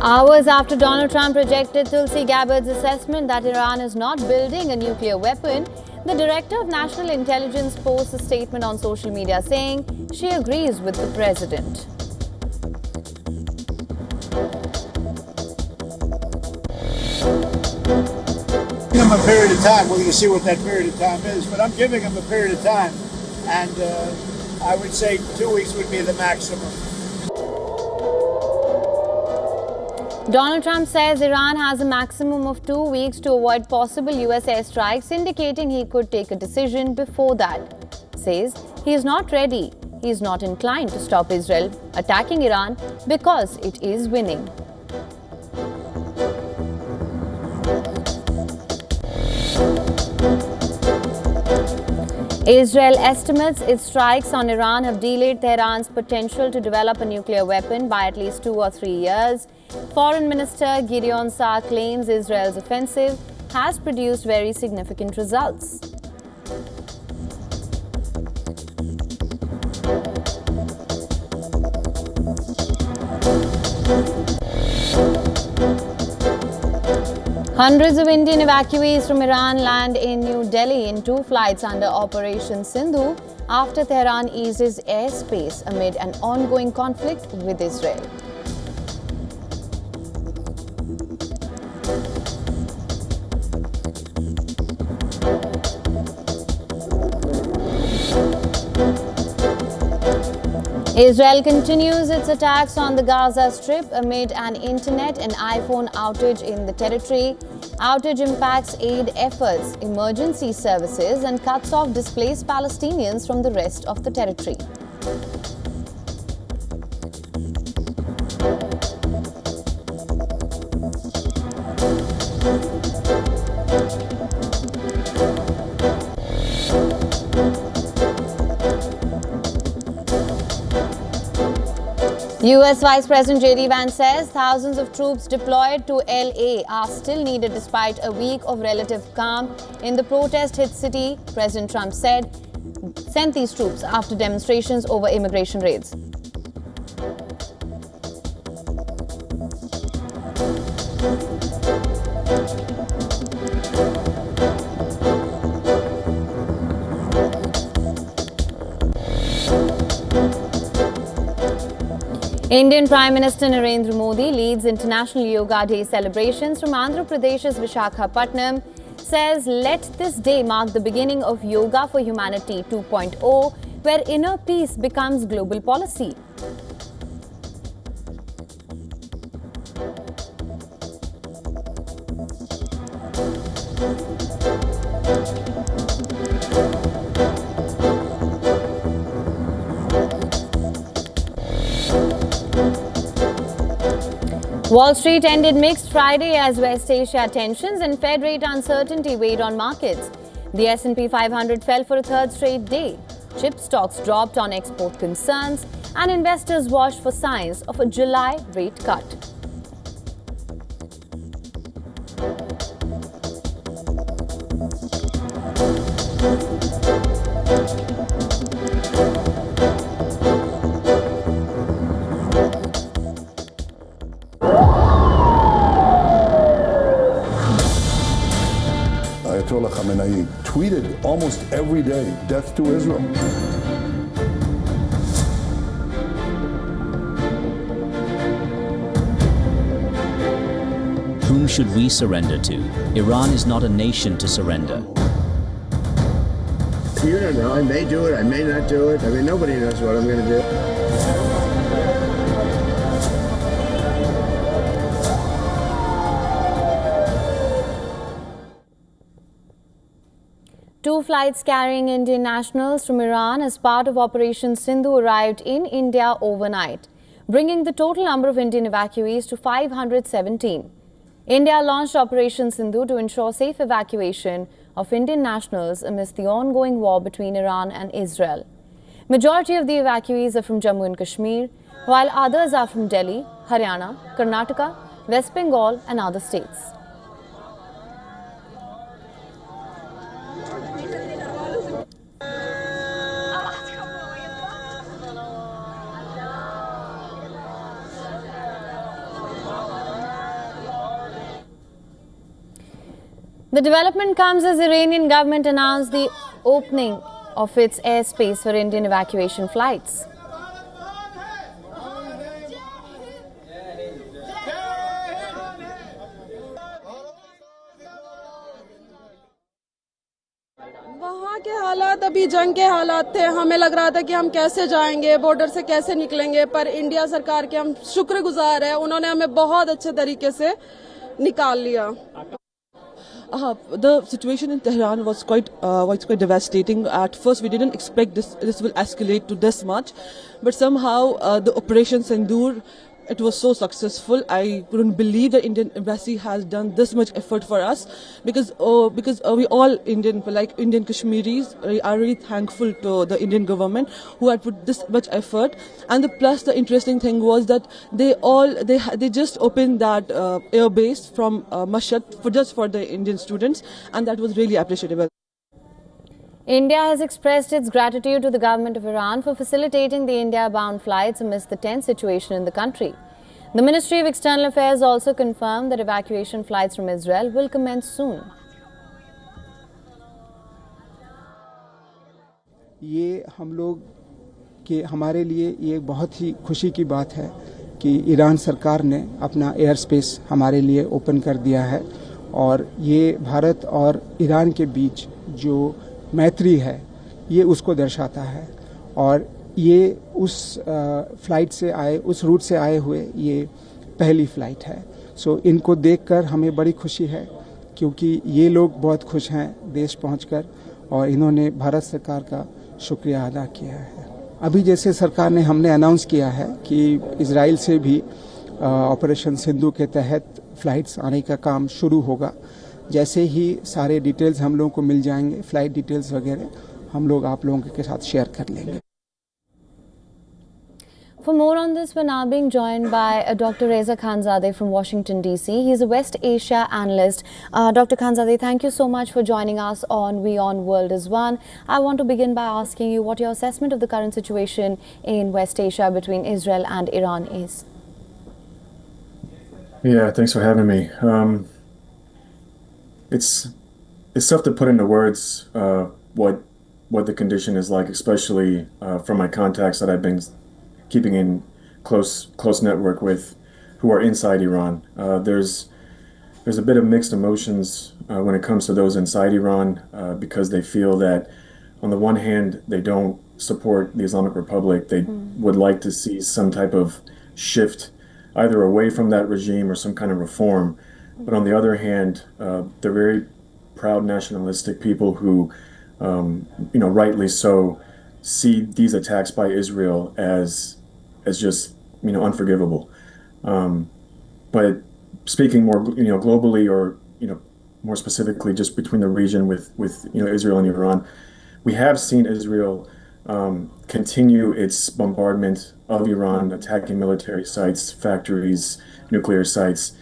Hours after Donald Trump rejected Tulsi Gabbard's assessment that Iran is not building a nuclear weapon, the Director of National Intelligence posts a statement on social media saying she agrees with the president. Give him a period of time. We're going to see what that period of time is, but I'm giving him a period of time, and I would say 2 weeks would be the maximum. Donald Trump says Iran has a maximum of 2 weeks to avoid possible US airstrikes, indicating he could take a decision before that. Says he is not ready. He is not inclined to stop Israel attacking Iran because it is winning. Israel estimates its strikes on Iran have delayed Tehran's potential to develop a nuclear weapon by at least 2 or 3 years. Foreign Minister Gideon Saar claims Israel's offensive has produced very significant results. Hundreds of Indian evacuees from Iran land in New Delhi in 2 flights under Operation Sindhu after Tehran eases airspace amid an ongoing conflict with Israel. Israel continues its attacks on the Gaza Strip amid an internet and iPhone outage in the territory. Outage impacts aid efforts, emergency services, and cuts off displaced Palestinians from the rest of the territory. US Vice President J.D. Vance says thousands of troops deployed to LA are still needed despite a week of relative calm in the protest-hit city. President Trump sent these troops after demonstrations over immigration raids. Indian Prime Minister Narendra Modi leads International Yoga Day celebrations from Andhra Pradesh's Visakhapatnam, says let this day mark the beginning of Yoga for Humanity 2.0, where inner peace becomes global policy. Wall Street ended mixed Friday as West Asia tensions and Fed rate uncertainty weighed on markets. The S&P 500 fell for a third straight day. Chip stocks dropped on export concerns and investors watched for signs of a July rate cut. Ayatollah Khamenei tweeted almost every day, "Death to Israel." Whom should we surrender to? Iran is not a nation to surrender. You don't know. I may do it. I may not do it. I mean, nobody knows what I'm going to do. Two flights carrying Indian nationals from Iran as part of Operation Sindhu arrived in India overnight, bringing the total number of Indian evacuees to 517. India launched Operation Sindhu to ensure safe evacuation of Indian nationals amidst the ongoing war between Iran and Israel. Majority of the evacuees are from Jammu and Kashmir, while others are from Delhi, Haryana, Karnataka, West Bengal and other states. The development comes as Iranian government announced the opening of its airspace for Indian evacuation flights. वहाँ के हालात अभी जंग के हालात थे। हमें लग रहा था कि हम कैसे जाएंगे, बॉर्डर से कैसे निकलेंगे, पर इंडिया सरकार के हम शुक्रगुजार हैं। उन्होंने हमें बहुत अच्छे तरीके से निकाल लिया। The situation in Tehran was quite devastating. At first, we didn't expect this will escalate to this much, but somehow the Operation Sindoor, it was so successful. I couldn't believe the Indian embassy has done this much effort for us, because we all Indian, like Indian Kashmiris, are really thankful to the Indian government who had put this much effort. And plus the interesting thing was that they just opened that air base from Mashhad for the Indian students, and that was really appreciable. India has expressed its gratitude to the government of Iran for facilitating the India-bound flights amidst the tense situation in the country. The Ministry of External Affairs also confirmed that evacuation flights from Israel will commence soon. ये हम लोग के हमारे लिए ये बहुत ही खुशी की बात है कि ईरान सरकार ने अपना एयर स्पेस हमारे लिए ओपन कर दिया है, और ये भारत और ईरान के बीच जो मैत्री है ये उसको दर्शाता है। और ये उस फ्लाइट से आए, उस रूट से आए हुए ये पहली फ़्लाइट है। सो इनको देखकर हमें बड़ी खुशी है, क्योंकि ये लोग बहुत खुश हैं देश पहुंचकर, और इन्होंने भारत सरकार का शुक्रिया अदा किया है। अभी जैसे सरकार ने हमने अनाउंस किया है कि इजराइल से भी ऑपरेशन सिंधु के तहत फ़्लाइट्स आने का काम शुरू होगा। जैसे ही सारे डिटेल्स हम लोगों को मिल जाएंगे, फ्लाइट डिटेल्स वगैरह, हम लोग आप लोगों के साथ शेयर कर लेंगे। For more on this, we're now being joined by Dr. Reza Khanzadeh from Washington, D.C. He's a West Asia analyst. Dr. Khanzadeh, thank you so much for joining us on WION World is One. I want to begin by asking you what your assessment of the current situation in West Asia between Israel and Iran is. Yeah, thanks for having me. It's tough to put into words what the condition is like, especially from my contacts that I've been keeping in close network with, who are inside Iran. There's a bit of mixed emotions when it comes to those inside Iran, because they feel that on the one hand they don't support the Islamic Republic. They would like to see some type of shift, either away from that regime or some kind of reform. But on the other hand, they're very proud nationalistic people who, rightly so, see these attacks by Israel as just unforgivable. But speaking more globally, or more specifically just between the region with Israel and Iran, we have seen Israel continue its bombardment of Iran, attacking military sites, factories, nuclear sites.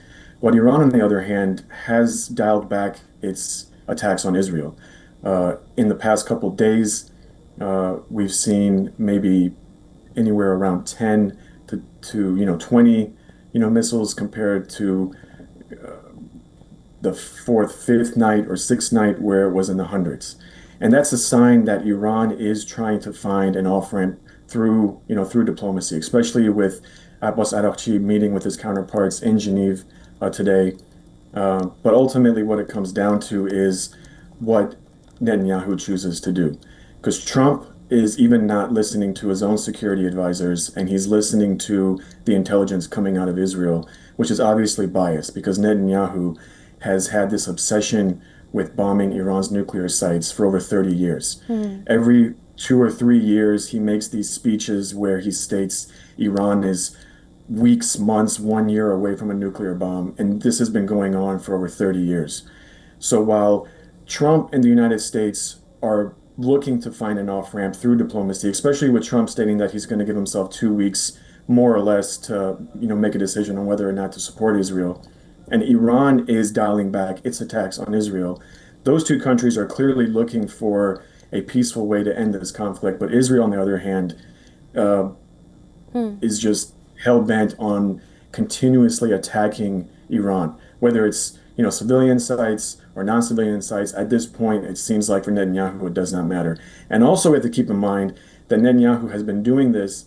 But Iran, on the other hand, has dialed back its attacks on Israel. In the past couple of days, we've seen maybe anywhere around 10 to 20 missiles, compared to the fourth, fifth night or sixth night where it was in the hundreds. And that's a sign that Iran is trying to find an off-ramp through diplomacy, especially with Abbas Araghchi meeting with his counterparts in Geneva today. But ultimately what it comes down to is what Netanyahu chooses to do. Because Trump is even not listening to his own security advisors, and he's listening to the intelligence coming out of Israel, which is obviously biased, because Netanyahu has had this obsession with bombing Iran's nuclear sites for over 30 years. Every 2 or 3 years, he makes these speeches where he states Iran is weeks, months, 1 year away from a nuclear bomb, and this has been going on for over 30 years. So while Trump and the United States are looking to find an off-ramp through diplomacy, especially with Trump stating that he's going to give himself 2 weeks, more or less, to make a decision on whether or not to support Israel, and Iran is dialing back its attacks on Israel, those two countries are clearly looking for a peaceful way to end this conflict. But Israel, on the other hand, is just hell-bent on continuously attacking Iran, whether it's civilian sites or non-civilian sites. At this point, it seems like for Netanyahu, it does not matter. And also we have to keep in mind that Netanyahu has been doing this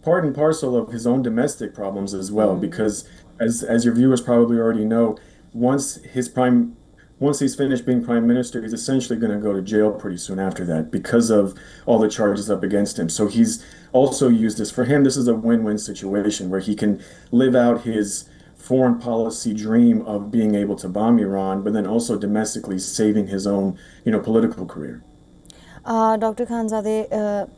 part and parcel of his own domestic problems as well, because as your viewers probably already know, once he's finished being prime minister, he's essentially going to go to jail pretty soon after that because of all the charges up against him. So he's also used this. For him, this is a win-win situation where he can live out his foreign policy dream of being able to bomb Iran, but then also domestically saving his own, political career. Dr. Khanzadeh,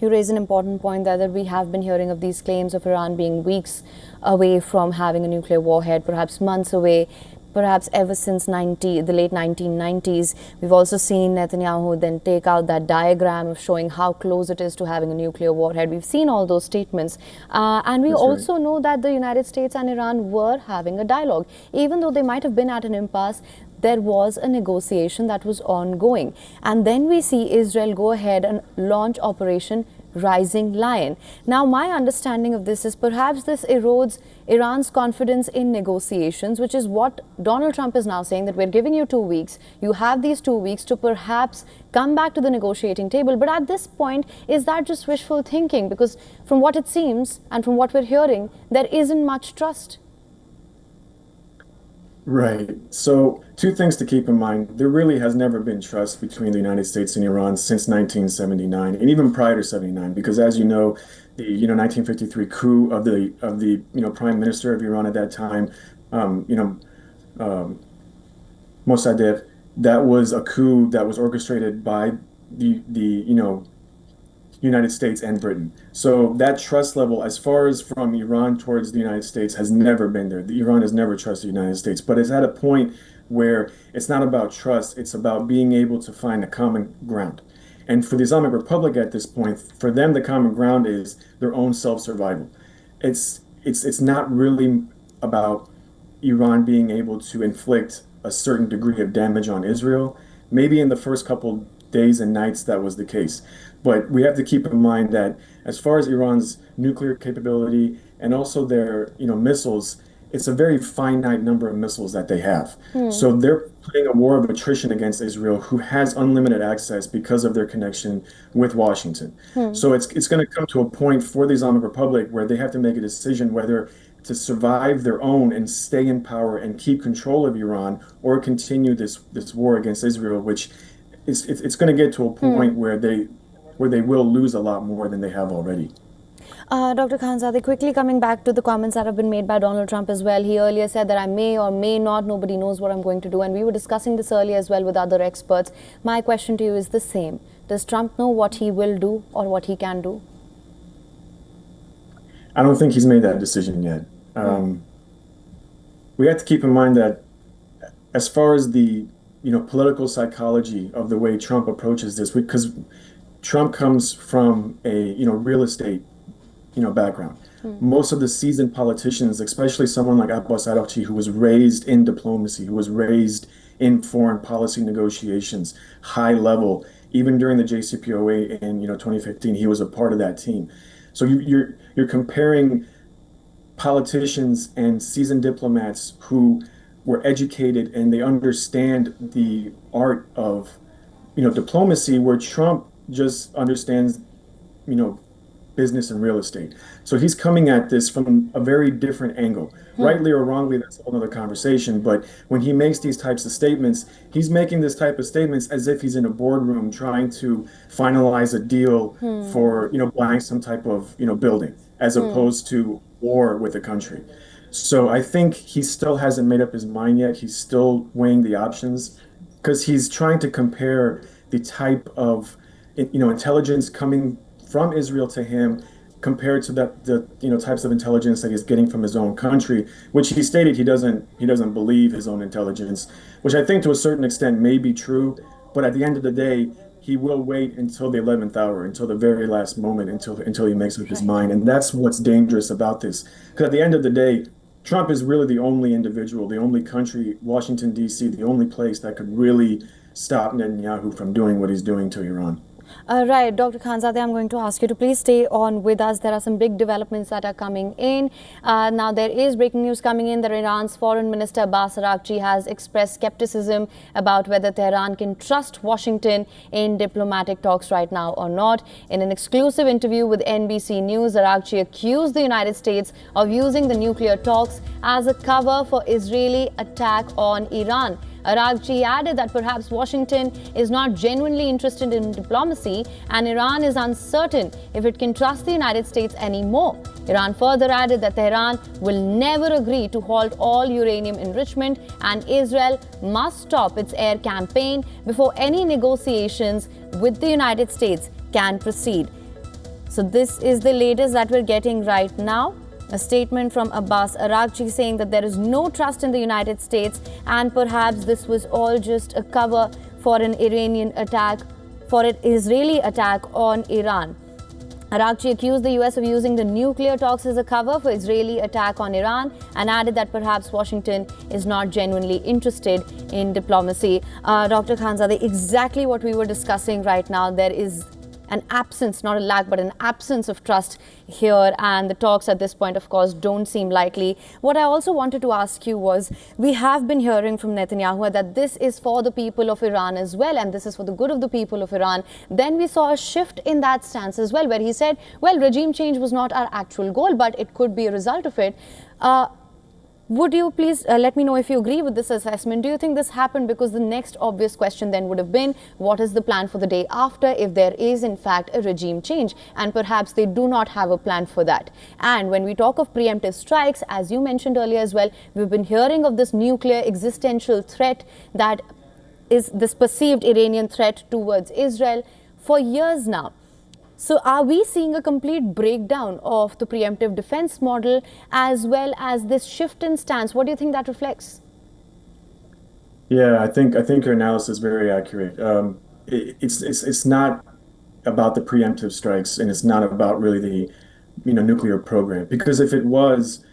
you raise an important point there, that we have been hearing of these claims of Iran being weeks away from having a nuclear warhead, perhaps months away, perhaps ever since the late 1990s. We've also seen Netanyahu then take out that diagram of showing how close it is to having a nuclear warhead. We've seen all those statements. And we also know that the United States and Iran were having a dialogue. Even though they might have been at an impasse, there was a negotiation that was ongoing. And then we see Israel go ahead and launch Operation Rising Lion. Now, my understanding of this is perhaps this erodes Iran's confidence in negotiations, which is what Donald Trump is now saying, that we're giving you 2 weeks. You have these 2 weeks to perhaps come back to the negotiating table. But at this point, is that just wishful thinking? Because from what it seems and from what we're hearing, there isn't much trust. Right. So two things to keep in mind. There really has never been trust between the United States and Iran since 1979, and even prior to 79, because as you know, the 1953 coup of the prime minister of Iran at that time, Mossadegh, that was a coup that was orchestrated by the United States and Britain. So that trust level, as far as from Iran towards the United States, has never been there. Iran has never trusted the United States, but it's at a point where it's not about trust, it's about being able to find a common ground. And for the Islamic Republic at this point, for them, the common ground is their own self-survival. It's not really about Iran being able to inflict a certain degree of damage on Israel. Maybe in the first couple days and nights that was the case. But we have to keep in mind that as far as Iran's nuclear capability and also their missiles, it's a very finite number of missiles that they have. So they're putting a war of attrition against Israel, who has unlimited access because of their connection with Washington. So it's going to come to a point for the Islamic Republic where they have to make a decision whether to survive their own and stay in power and keep control of Iran, or continue this war against Israel, which it's going to get to a point where they will lose a lot more than they have already. Dr. Khanzadeh, quickly coming back to the comments that have been made by Donald Trump as well. He earlier said that I may or may not, nobody knows what I'm going to do. And we were discussing this earlier as well with other experts. My question to you is the same. Does Trump know what he will do or what he can do? I don't think he's made that decision yet. We have to keep in mind that as far as the political psychology of the way Trump approaches this, because Trump comes from a real estate background. Most of the seasoned politicians, especially someone like Abbas Araghchi, who was raised in diplomacy, who was raised in foreign policy negotiations, high level, even during the JCPOA in 2015, he was a part of that team. So you're comparing politicians and seasoned diplomats who were educated and they understand the art of diplomacy, where Trump just understands business and real estate. So he's coming at this from a very different angle. Rightly or wrongly, that's a whole other conversation. But when he makes these types of statements, he's making this type of statements as if he's in a boardroom trying to finalize a deal for buying some type of building, as opposed to war with a country. So I think he still hasn't made up his mind yet. He's still weighing the options, because he's trying to compare the type of intelligence coming from Israel to him compared to the types of intelligence that he's getting from his own country, which he stated he doesn't believe his own intelligence, which I think to a certain extent may be true. But at the end of the day, he will wait until the 11th hour, until the very last moment, until he makes up his mind. And that's what's dangerous about this. Because at the end of the day, Trump is really the only individual, the only country, Washington, D.C., the only place that could really stop Netanyahu from doing what he's doing to Iran. Right, Dr. Khanzadeh, I'm going to ask you to please stay on with us. There are some big developments that are coming in. Now, there is breaking news coming in that Iran's Foreign Minister Abbas Araghchi has expressed skepticism about whether Tehran can trust Washington in diplomatic talks right now or not. In an exclusive interview with NBC News, Araghchi accused the United States of using the nuclear talks as a cover for Israeli attack on Iran. Araghchi added that perhaps Washington is not genuinely interested in diplomacy and Iran is uncertain if it can trust the United States anymore. Iran further added that Tehran will never agree to halt all uranium enrichment and Israel must stop its air campaign before any negotiations with the United States can proceed. So this is the latest that we're getting right now. A statement from Abbas Araghchi saying that there is no trust in the United States and perhaps this was all just a cover for an Iranian attack, for an Israeli attack on Iran. Araghchi accused the US of using the nuclear talks as a cover for Israeli attack on Iran and added that perhaps Washington is not genuinely interested in diplomacy. Dr. Khanzadeh, exactly what we were discussing right now. There is an absence, not a lack, but an absence of trust here, and the talks at this point, of course, don't seem likely. What I also wanted to ask you was, we have been hearing from Netanyahu that this is for the people of Iran as well, and this is for the good of the people of Iran. Then we saw a shift in that stance as well, where he said, well, regime change was not our actual goal, but it could be a result of it. Would you please let me know if you agree with this assessment? Do you think this happened because the next obvious question then would have been, what is the plan for the day after if there is in fact a regime change? And perhaps they do not have a plan for that. And when we talk of preemptive strikes, as you mentioned earlier as well, we've been hearing of this nuclear existential threat that is this perceived Iranian threat towards Israel for years now. So are we seeing a complete breakdown of the preemptive defense model as well as this shift in stance? What do you think that reflects? Yeah, I think your analysis is very accurate. It's not about the preemptive strikes, and it's not about really the nuclear program. Because if it was,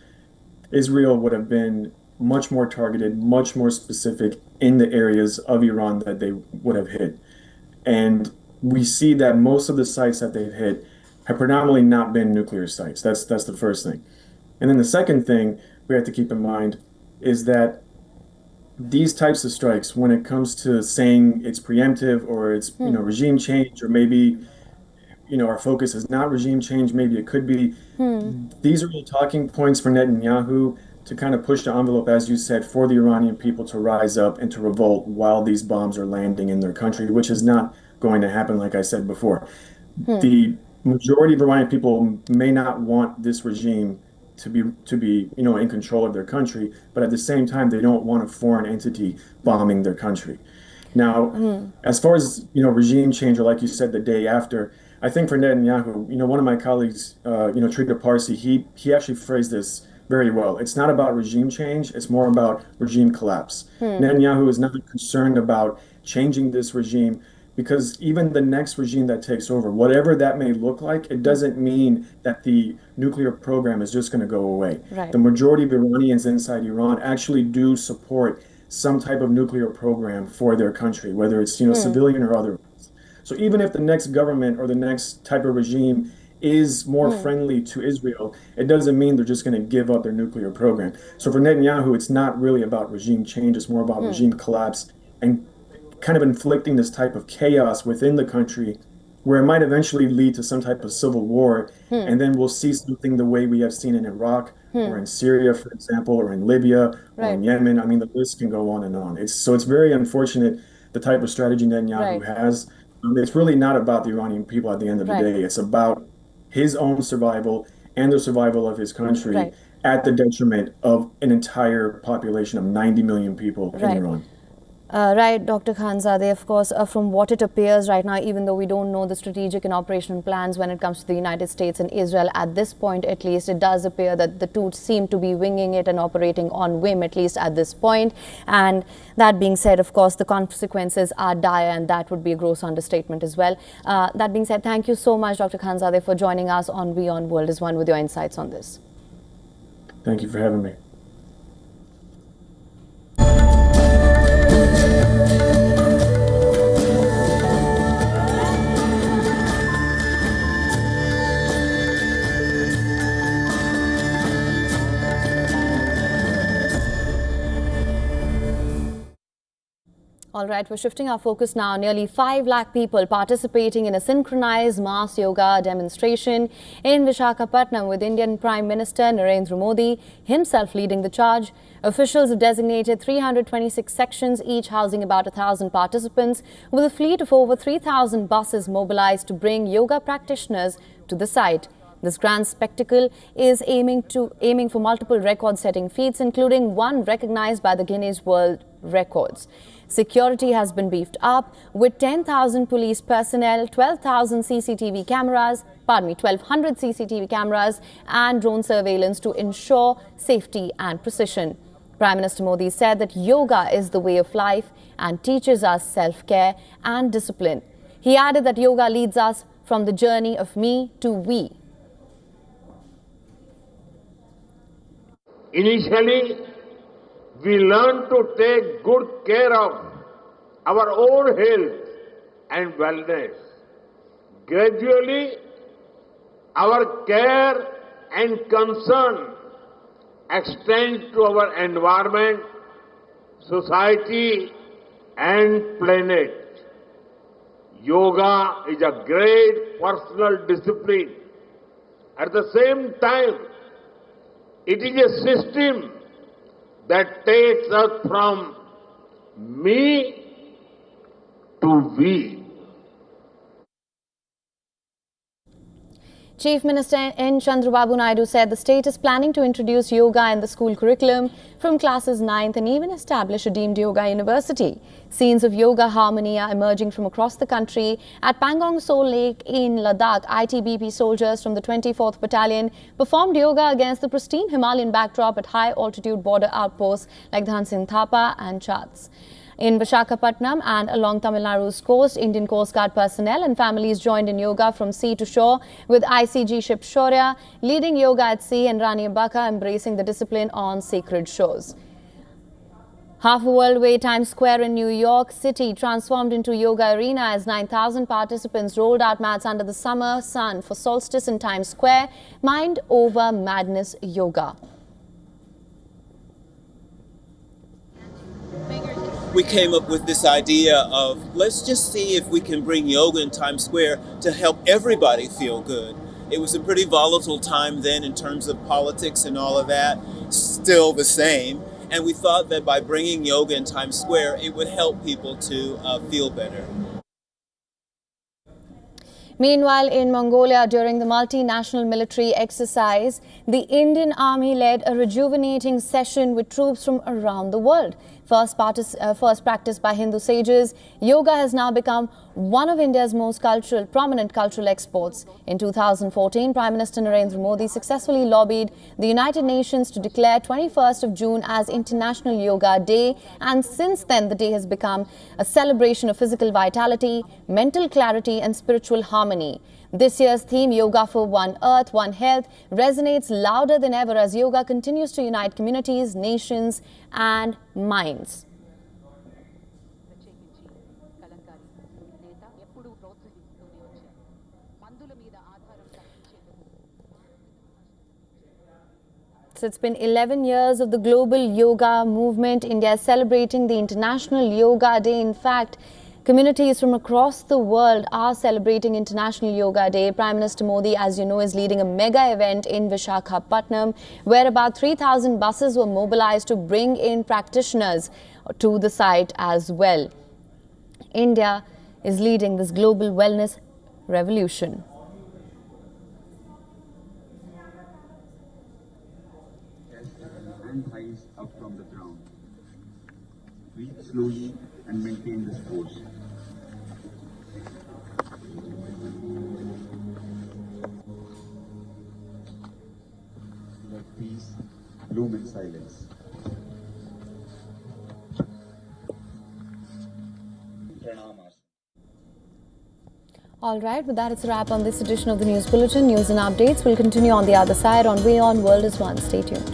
Israel would have been much more targeted, much more specific in the areas of Iran that they would have hit. And we see that most of the sites that they've hit have predominantly not been nuclear sites. That's the first thing. And then the second thing we have to keep in mind is that these types of strikes, when it comes to saying it's preemptive or it's regime change, or maybe our focus is not regime change, maybe it could be, these are the talking points for Netanyahu to kind of push the envelope, as you said, for the Iranian people to rise up and to revolt while these bombs are landing in their country, which is not going to happen, like I said before. The majority of Iranian people may not want this regime to be in control of their country, but at the same time, they don't want a foreign entity bombing their country. Now, as far as regime change, or like you said, the day after, I think for Netanyahu, one of my colleagues, Trita Parsi, he actually phrased this very well. It's not about regime change, it's more about regime collapse. Netanyahu is not concerned about changing this regime, because even the next regime that takes over, whatever that may look like, it doesn't mean that the nuclear program is just going to go away. Right. The majority of Iranians inside Iran actually do support some type of nuclear program for their country, whether it's civilian or otherwise. So even if the next government or the next type of regime is more friendly to Israel, it doesn't mean they're just going to give up their nuclear program. So for Netanyahu, it's not really about regime change, it's more about regime collapse and kind of inflicting this type of chaos within the country where it might eventually lead to some type of civil war. And then we'll see something the way we have seen in Iraq or in Syria, for example, or in Libya or in Yemen. I mean, the list can go on and on. It's very unfortunate, the type of strategy Netanyahu has. It's really not about the Iranian people at the end of the day. It's about his own survival and the survival of his country at the detriment of an entire population of 90 million people in Iran. Right, Dr. Khanzadeh, of course, from what it appears right now, even though we don't know the strategic and operational plans when it comes to the United States and Israel, at this point at least, it does appear that the two seem to be winging it and operating on whim, at least at this point. And that being said, of course, the consequences are dire, and that would be a gross understatement as well. That being said, thank you so much, Dr. Khanzadeh, for joining us on WION World is One with your insights on this. Thank you for having me. All right, we're shifting our focus now. Nearly 5 lakh people participating in a synchronized mass yoga demonstration in Visakhapatnam with Indian Prime Minister Narendra Modi himself leading the charge. Officials have designated 326 sections, each housing about 1,000 participants, with a fleet of over 3,000 buses mobilized to bring yoga practitioners to the site. This grand spectacle is aiming for multiple record-setting feats, including one recognized by the Guinness World Records. Security has been beefed up with 10,000 police personnel, 12,000 CCTV cameras, 1,200 CCTV cameras and drone surveillance to ensure safety and precision. Prime Minister Modi said that yoga is the way of life and teaches us self-care and discipline. He added that yoga leads us from the journey of me to we. Initially, we learn to take good care of our own health and wellness. Gradually, our care and concern extend to our environment, society, and planet. Yoga is a great personal discipline. At the same time, it is a system that takes us from me to we. Chief Minister N. Chandrababu Naidu said the state is planning to introduce yoga in the school curriculum from classes 9th and even establish a deemed yoga university. Scenes of yoga harmony are emerging from across the country. At Pangong So Lake in Ladakh, ITBP soldiers from the 24th Battalion performed yoga against the pristine Himalayan backdrop at high-altitude border outposts like Dhansin Thapa and Chats. In Visakhapatnam and along Tamil Nadu's coast, Indian Coast Guard personnel and families joined in yoga from sea to shore, with ICG ship Shaurya leading yoga at sea and Rani Abaka embracing the discipline on sacred shores. Half a world away, Times Square in New York City transformed into yoga arena as 9,000 participants rolled out mats under the summer sun for solstice in Times Square. Mind over madness yoga. We came up with this idea of let's just see if we can bring yoga in Times Square to help everybody feel good. It was a pretty volatile time then in terms of politics and all of that, still the same. And we thought that by bringing yoga in Times Square, it would help people to feel better. Meanwhile, in Mongolia, during the multinational military exercise, the Indian Army led a rejuvenating session with troops from around the world. First practiced by Hindu sages, yoga has now become one of India's most prominent cultural exports. In 2014, Prime Minister Narendra Modi successfully lobbied the United Nations to declare 21st of June as International Yoga Day, and since then the day has become a celebration of physical vitality, mental clarity and spiritual harmony. This year's theme, Yoga for One Earth, One Health, resonates louder than ever as yoga continues to unite communities, nations and minds. So it's been 11 years of the global yoga movement. India is celebrating the International Yoga Day. In fact, communities from across the world are celebrating International Yoga Day. Prime Minister Modi, as you know, is leading a mega event in Visakhapatnam, where about 3,000 buses were mobilized to bring in practitioners to the site as well. India is leading this global wellness revolution. And rise up from the ground. Breathe slowly and maintain this pose. Let peace bloom in silence. All right, with that, it's a wrap on this edition of the News Bulletin. News and updates will continue on the other side on WION World is One. Stay tuned.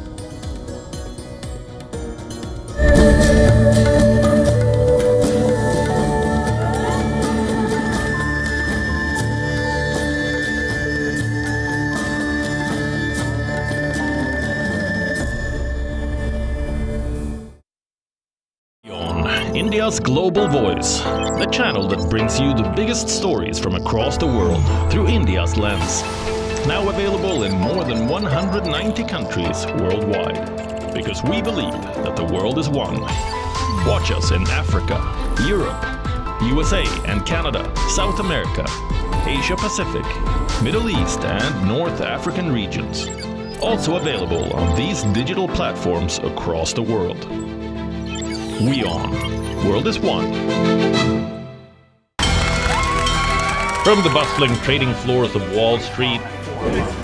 India's global voice, the channel that brings you the biggest stories from across the world through India's lens. Now available in more than 190 countries worldwide. Because we believe that the world is one. Watch us in Africa, Europe, USA and Canada, South America, Asia Pacific, Middle East and North African regions. Also available on these digital platforms across the world. WION, World is One. From the bustling trading floors of Wall Street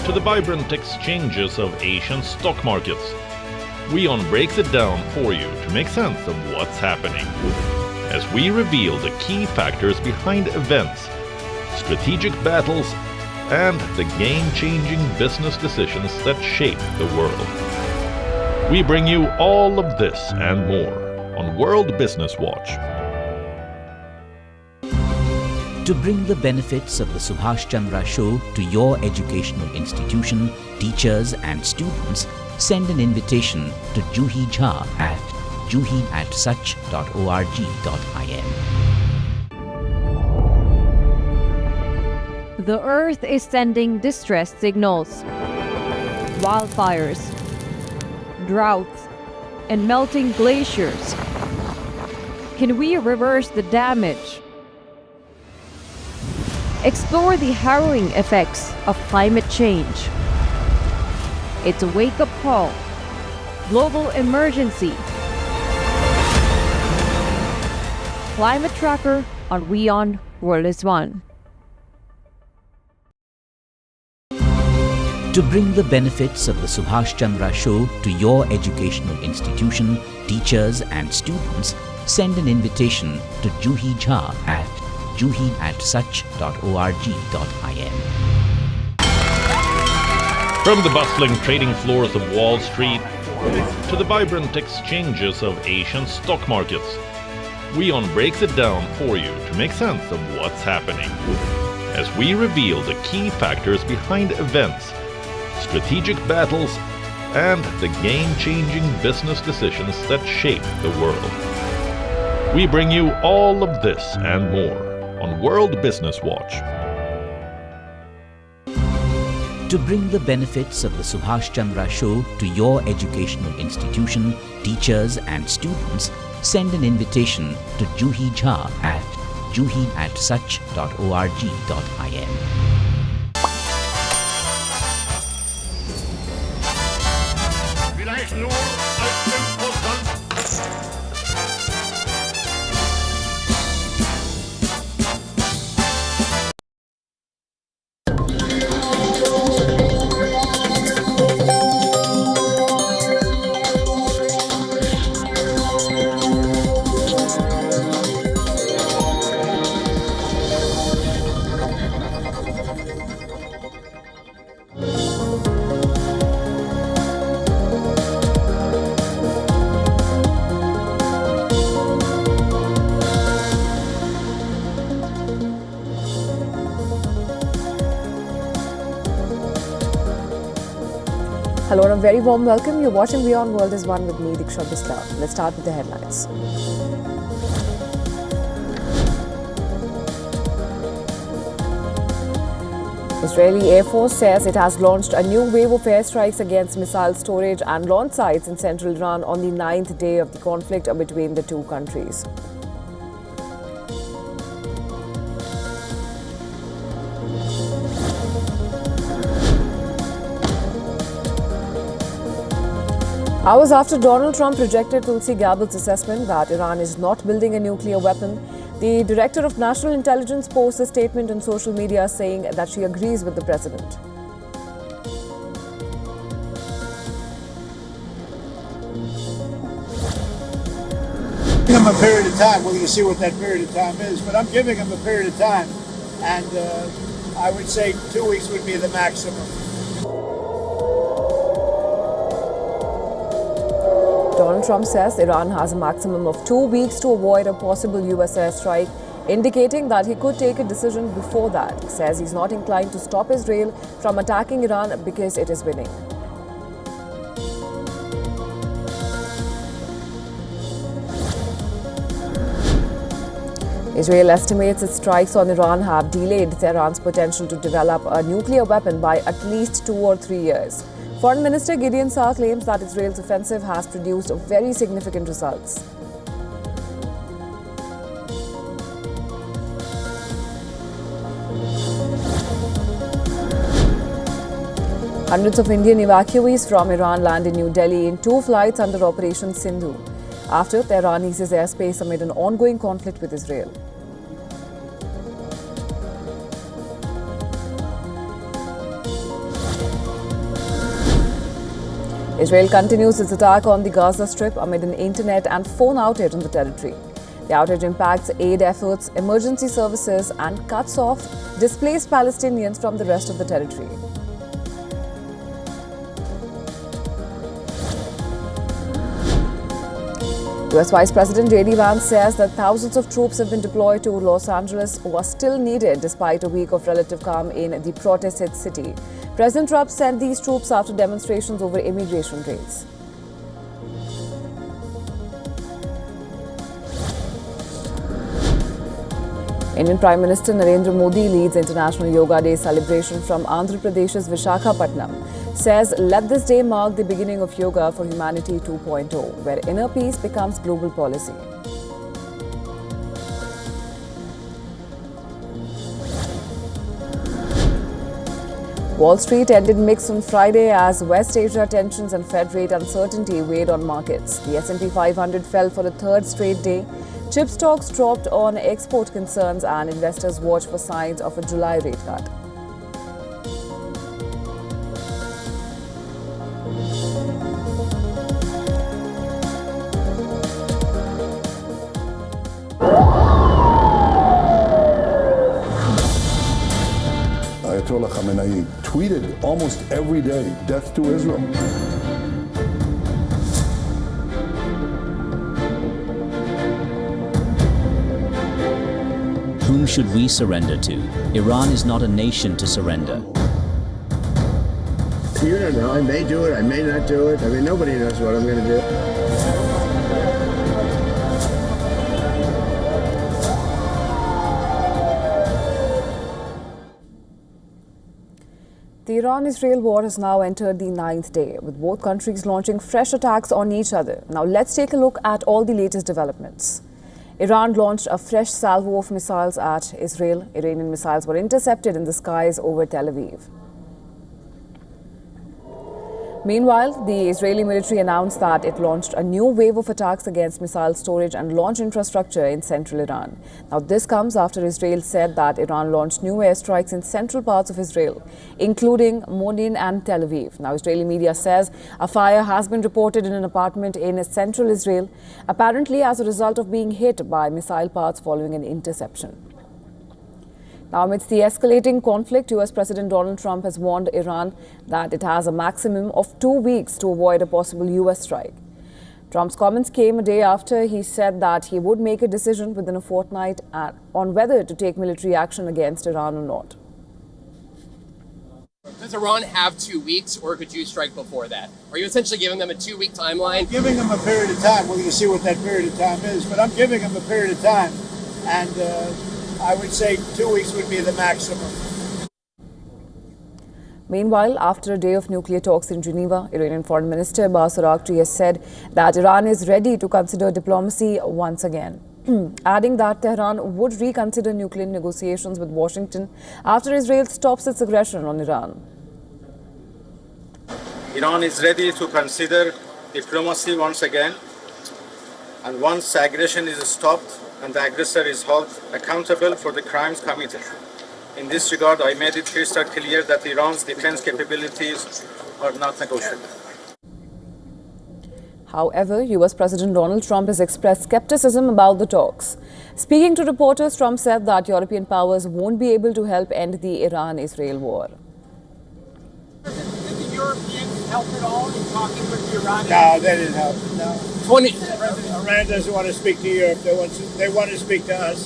to the vibrant exchanges of Asian stock markets, WION breaks it down for you to make sense of what's happening. As we reveal the key factors behind events, strategic battles, and the game-changing business decisions that shape the world. We bring you all of this and more on World Business Watch. To bring the benefits of the Subhash Chandra Show to your educational institution, teachers and students, send an invitation to Juhi Jha at juhi@such.org.in. The Earth is sending distress signals. Wildfires, droughts, and melting glaciers. Can we reverse the damage? Explore the harrowing effects of climate change. It's a wake-up call. Global emergency. Climate Tracker on WION World is One. To bring the benefits of the Subhash Chandra Show to your educational institution, teachers and students, send an invitation to Juhi Jha at juhi@such.org.in. From the bustling trading floors of Wall Street to the vibrant exchanges of Asian stock markets, WION breaks it down for you to make sense of what's happening. As we reveal the key factors behind events, strategic battles, and the game-changing business decisions that shape the world. We bring you all of this and more on World Business Watch. To bring the benefits of the Subhash Chandra Show to your educational institution, teachers and students, send an invitation to Juhi Jha at juhi@such.org.in. Hello and a very warm welcome. You're watching WION World is One with me, Diksha Bisla. Let's start with the headlines. Israeli Air Force says it has launched a new wave of airstrikes against missile storage and launch sites in central Iran on the 9th day of the conflict between the two countries. Hours after Donald Trump rejected Tulsi Gabbard's assessment that Iran is not building a nuclear weapon, the Director of National Intelligence posted a statement on social media saying that she agrees with the president. Giving him a period of time. We're going to see what that period of time is, but I'm giving him a period of time, and I would say 2 weeks would be the maximum. Donald Trump says Iran has a maximum of 2 weeks to avoid a possible US airstrike, indicating that he could take a decision before that. He says he's not inclined to stop Israel from attacking Iran because it is winning. Israel estimates its strikes on Iran have delayed Tehran's potential to develop a nuclear weapon by at least 2 or 3 years. Foreign Minister Gideon Saar claims that Israel's offensive has produced very significant results. Hundreds of Indian evacuees from Iran land in New Delhi in 2 flights under Operation Sindhu, after Tehran eases airspace amid an ongoing conflict with Israel. Israel continues its attack on the Gaza Strip amid an internet and phone outage on the territory. The outage impacts aid efforts, emergency services, and cuts off displaced Palestinians from the rest of the territory. US Vice President J.D. Vance says that thousands of troops have been deployed to Los Angeles who are still needed despite a week of relative calm in the protest-hit city. President Trump sent these troops after demonstrations over immigration raids. Indian Prime Minister Narendra Modi leads International Yoga Day celebration from Andhra Pradesh's Visakhapatnam. Says, let this day mark the beginning of Yoga for Humanity 2.0, where inner peace becomes global policy. Wall Street ended mixed on Friday as West Asia tensions and Fed rate uncertainty weighed on markets. The S&P 500 fell for a third straight day. Chip stocks dropped on export concerns and investors watch for signs of a July rate cut. Ayatollah Khamenei tweeted almost every day, death to Israel. Whom should we surrender to? Iran is not a nation to surrender. You don't know. I may do it. I may not do it. I mean, nobody knows what I'm going to do. The Iran-Israel war has now entered the 9th day, with both countries launching fresh attacks on each other. Now let's take a look at all the latest developments. Iran launched a fresh salvo of missiles at Israel. Iranian missiles were intercepted in the skies over Tel Aviv. Meanwhile, the Israeli military announced that it launched a new wave of attacks against missile storage and launch infrastructure in central Iran. Now, this comes after Israel said that Iran launched new airstrikes in central parts of Israel, including Modi'in and Tel Aviv. Now, Israeli media says a fire has been reported in an apartment in central Israel, apparently as a result of being hit by missile parts following an interception. Now, amidst the escalating conflict, US President Donald Trump has warned Iran that it has a maximum of 2 weeks to avoid a possible US strike. Trump's comments came a day after he said that he would make a decision within a fortnight on whether to take military action against Iran or not. Does Iran have 2 weeks, or could you strike before that? Are you essentially giving them a 2-week timeline? I'm giving them a period of time. We're going to see what that period of time is, but I'm giving them a period of time. And I would say 2 weeks would be the maximum. Meanwhile, after a day of nuclear talks in Geneva, Iranian Foreign Minister Abbas Araghchi has said that Iran is ready to consider diplomacy once again, adding that Tehran would reconsider nuclear negotiations with Washington after Israel stops its aggression on Iran. Iran is ready to consider diplomacy once again, and once aggression is stopped and the aggressor is held accountable for the crimes committed. In this regard, I made it crystal clear that Iran's defense capabilities are not negotiable. However, US President Donald Trump has expressed skepticism about the talks. Speaking to reporters, Trump said that European powers won't be able to help end the Iran-Israel war. Did the Europeans help at all in talking with the Iranians? No, they didn't help. No. Iran doesn't want to speak to Europe. They want to speak to us.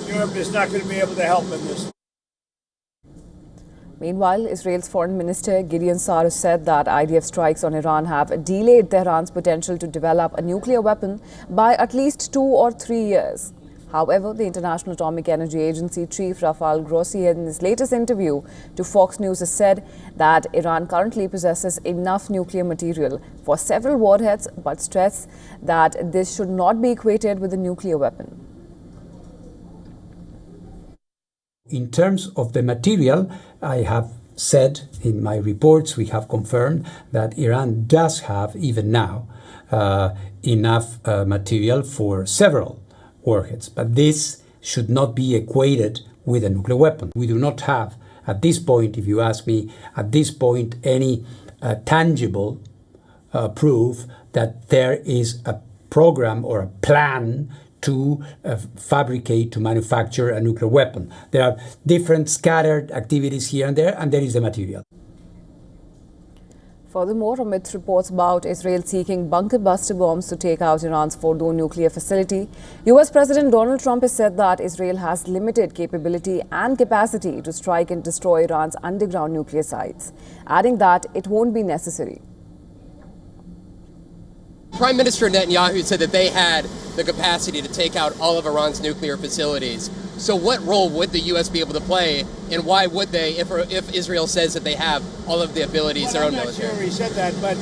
Europe is not going to be able to help in this. Meanwhile, Israel's Foreign Minister Gideon Saar said that IDF strikes on Iran have delayed Tehran's potential to develop a nuclear weapon by at least 2 or 3 years. However, the International Atomic Energy Agency chief Rafael Grossi, in his latest interview to Fox News, has said that Iran currently possesses enough nuclear material for several warheads, but stressed that this should not be equated with a nuclear weapon. In terms of the material, I have said in my reports, we have confirmed that Iran does have, even now, enough material for several warheads. But this should not be equated with a nuclear weapon. We do not have, at this point, if you ask me, at this point, any tangible proof that there is a program or a plan to fabricate, to manufacture a nuclear weapon. There are different scattered activities here and there is the material. Furthermore, amidst reports about Israel seeking bunker buster bombs to take out Iran's Fordo nuclear facility, US President Donald Trump has said that Israel has limited capability and capacity to strike and destroy Iran's underground nuclear sites, adding that it won't be necessary. Prime Minister Netanyahu said that they had the capacity to take out all of Iran's nuclear facilities. So what role would the U.S. be able to play, and why would they, if Israel says that they have all of the abilities, their own military? I'm not sure he said that, but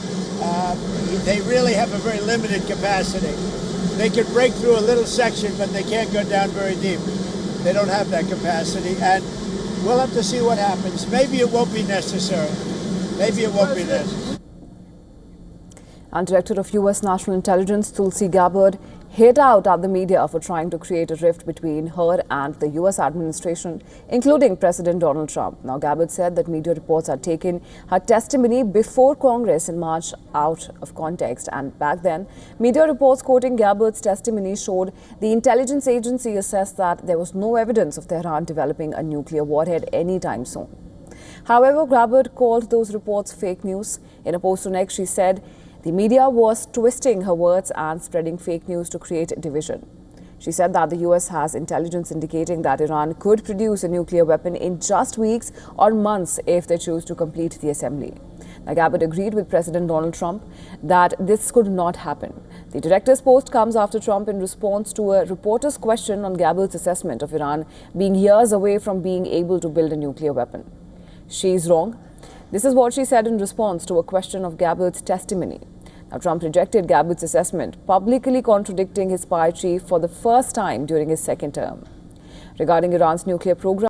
they really have a very limited capacity. They can break through a little section, but they can't go down very deep. They don't have that capacity, and we'll have to see what happens. Maybe it won't be necessary. Maybe it won't be necessary. And Director of U.S. National Intelligence Tulsi Gabbard hit out at the media for trying to create a rift between her and the U.S. administration, including President Donald Trump. Now, Gabbard said that media reports had taken her testimony before Congress in March out of context. And back then, media reports quoting Gabbard's testimony showed the intelligence agency assessed that there was no evidence of Tehran developing a nuclear warhead anytime soon. However, Gabbard called those reports fake news. In a post on X, she said the media was twisting her words and spreading fake news to create division. She said that the U.S. has intelligence indicating that Iran could produce a nuclear weapon in just weeks or months if they choose to complete the assembly. Now, Gabbard agreed with President Donald Trump that this could not happen. The director's post comes after Trump, in response to a reporter's question on Gabbard's assessment of Iran being years away from being able to build a nuclear weapon. She's wrong. This is what she said in response to a question of Gabbard's testimony. Now, Trump rejected Gabbard's assessment, publicly contradicting his spy chief for the first time during his second term. Regarding Iran's nuclear program,